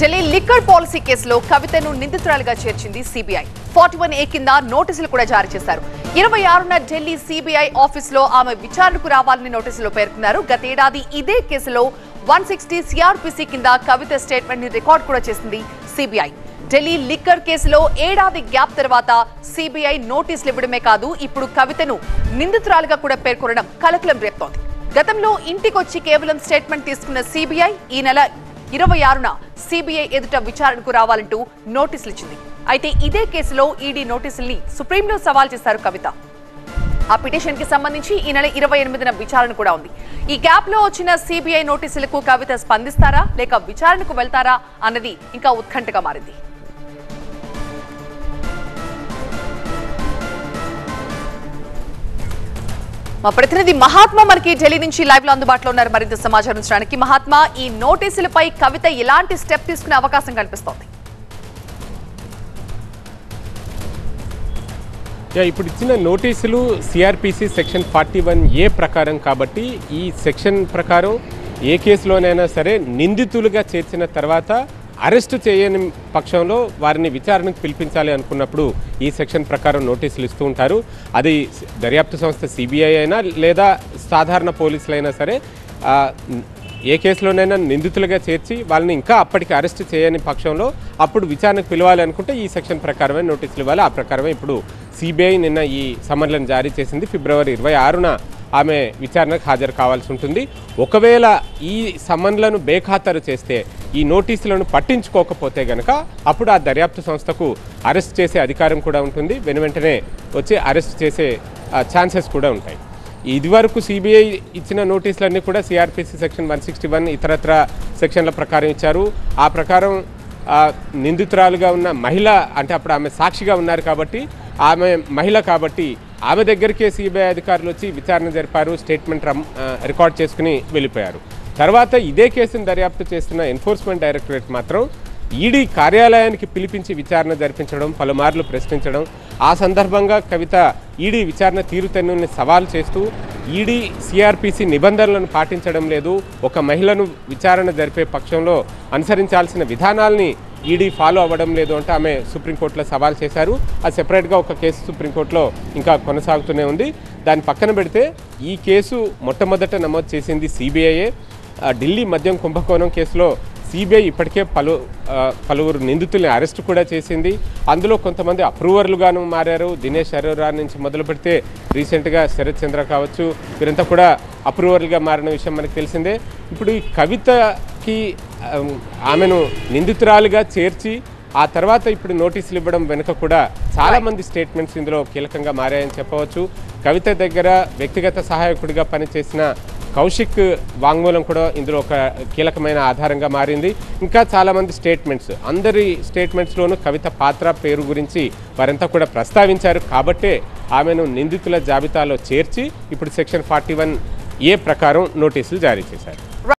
Delhi liquor policy కేసులో కవితను నిందితురాలిగా చేర్చింది సిబిఐ. 41A కింద నోటీసులు కూడా జారీ చేశారు. 26న ఢిల్లీ సిబిఐ ఆఫీసులో ఆమె విచారణకు రావాలని నోటీసులో పేర్కొన్నారు. గతేడాది ఇదే కేసులో 160 సిఆర్పిసి కింద కవిత స్టేట్మెంట్ ని రికార్డ్ కూడా చేసింది సిబిఐ. ఢిల్లీ లిక్కర్ కేసులో ఏడాది గ్యాప్ తర్వాత సిబిఐ నోటీసులు ఇవ్వడమే కాదు, ఇప్పుడు కవితను నిందితురాలిగా కూడా పేర్కొనడం కలకలం రేపుతోంది. గతంలో ఇంటికొచ్చి కేవలం స్టేట్మెంట్ తీసుకున్న సిబిఐ ఈ నెల 26న సిబిఐ ఎదుట విచారణకు రావాలంటూ నోటీసులు ఇచ్చింది. అయితే ఇదే కేసులో ఈడీ నోటీసుల్ని సుప్రీంలో సవాల్ చేశారు కవిత. ఆ పిటిషన్ కి సంబంధించి ఈ నెల 28న విచారణ కూడా ఉంది. ఈ గ్యాప్ లో వచ్చిన సిబిఐ నోటీసులకు కవిత స్పందిస్తారా లేక విచారణకు వెళ్తారా అన్నది ఇంకా ఉత్కంఠగా మారింది. మా ప్రతినిధి మహాత్మా మనకి ఢిల్లీ నుంచి లైవ్ లో అందుబాటులో ఉన్నారు మరింత సమాచారం ఇచ్చడానికి. మహాత్మా, ఈ నోటీసులపై కవిత ఎలాంటి స్టెప్ తీసుకునే అవకాశం కనిపిస్తోంది? ఇప్పుడు ఇచ్చిన నోటీసులు సిఆర్పిసి సెక్షన్ 41A ప్రకారం కాబట్టి ఈ సెక్షన్ ప్రకారం ఏ కేసులోనైనా సరే నిందితులుగా చేర్చిన తర్వాత అరెస్టు చేయని పక్షంలో వారిని విచారణకు పిలిపించాలి అనుకున్నప్పుడు ఈ సెక్షన్ ప్రకారం నోటీసులు ఇస్తూ ఉంటారు. అది దర్యాప్తు సంస్థ సిబిఐ అయినా లేదా సాధారణ పోలీసులైనా సరే ఏ కేసులోనైనా నిందితులుగా చేర్చి వాళ్ళని ఇంకా అప్పటికి అరెస్ట్ చేయని పక్షంలో అప్పుడు విచారణకు పిలవాలి అనుకుంటే ఈ సెక్షన్ ప్రకారమే నోటీసులు ఇవ్వాలి. ఆ ప్రకారమే ఇప్పుడు సిబిఐ నిన్న ఈ సమన్లను జారీ చేసింది. ఫిబ్రవరి 26న ఆమె విచారణకు హాజరు కావాల్సి ఉంటుంది. ఒకవేళ ఈ సమన్లను బేఖాతరు చేస్తే, ఈ నోటీసులను పట్టించుకోకపోతే గనక అప్పుడు ఆ దర్యాప్తు సంస్థకు అరెస్ట్ చేసే అధికారం కూడా ఉంటుంది. వెనువెంటనే వచ్చి అరెస్ట్ చేసే ఛాన్సెస్ కూడా ఉంటాయి. ఇదివరకు సిబిఐ ఇచ్చిన నోటీసులన్నీ కూడా సిఆర్పిసి సెక్షన్ 161 ఇతరత్ర సెక్షన్ల ప్రకారం ఇచ్చారు. ఆ ప్రకారం నిందితురాలుగా ఉన్న మహిళ, అంటే అప్పుడు ఆమె సాక్షిగా ఉన్నారు కాబట్టి, ఆమె మహిళ కాబట్టి ఆమె దగ్గరికే సిబిఐ అధికారులు వచ్చి విచారణ జరిపారు, స్టేట్మెంట్ రికార్డ్ చేసుకుని వెళ్ళిపోయారు. తర్వాత ఇదే కేసును దర్యాప్తు చేస్తున్న ఎన్ఫోర్స్మెంట్ డైరెక్టరేట్ మాత్రం ఈడీ కార్యాలయానికి పిలిపించి విచారణ జరిపించడం, పలుమార్లు ప్రశ్నించడం, ఆ సందర్భంగా కవిత ఈడీ విచారణ తీరుతెన్నుల్ని సవాల్ చేస్తూ ఈడీ సిఆర్పిసి నిబంధనలను పాటించడం లేదు, ఒక మహిళను విచారణ జరిపే పక్షంలో అనుసరించాల్సిన విధానాల్ని ఈడీ ఫాలో అవ్వడం లేదు అంటే ఆమె సుప్రీంకోర్టులో సవాల్ చేశారు. అది సెపరేట్గా ఒక కేసు సుప్రీంకోర్టులో ఇంకా కొనసాగుతూనే ఉంది. దాన్ని పక్కన పెడితే ఈ కేసు మొట్టమొదట నమోదు చేసింది సిబిఐఏ. ఢిల్లీ మద్యం కుంభకోణం కేసులో సిబిఐ ఇప్పటికే పలువురు నిందితుల్ని అరెస్ట్ కూడా చేసింది. అందులో కొంతమంది అప్రూవర్లుగాను మారారు. దినేష్ అరోరా నుంచి మొదలు పెడితే రీసెంట్గా శరత్ చంద్ర కావచ్చు, వీరంతా కూడా అప్రూవర్లుగా మారిన విషయం మనకు తెలిసిందే. ఇప్పుడు ఈ కవితకి ఆమెను నిందితురాలుగా చేర్చి ఆ తర్వాత ఇప్పుడు నోటీసులు ఇవ్వడం వెనుక కూడా చాలామంది స్టేట్మెంట్స్ ఇందులో కీలకంగా మారాయని చెప్పవచ్చు. కవిత దగ్గర వ్యక్తిగత సహాయకుడిగా పనిచేసిన కౌశిక్ వాంగ్మూలం కూడా ఇందులో ఒక కీలకమైన ఆధారంగా మారింది. ఇంకా చాలామంది స్టేట్మెంట్స్, అందరి స్టేట్మెంట్స్లోనూ కవిత పాత్ర, పేరు గురించి వారంతా కూడా ప్రస్తావించారు. కాబట్టే ఆమెను నిందితుల జాబితాలో చేర్చి ఇప్పుడు సెక్షన్ 41A ప్రకారం నోటీసులు జారీ చేశారు.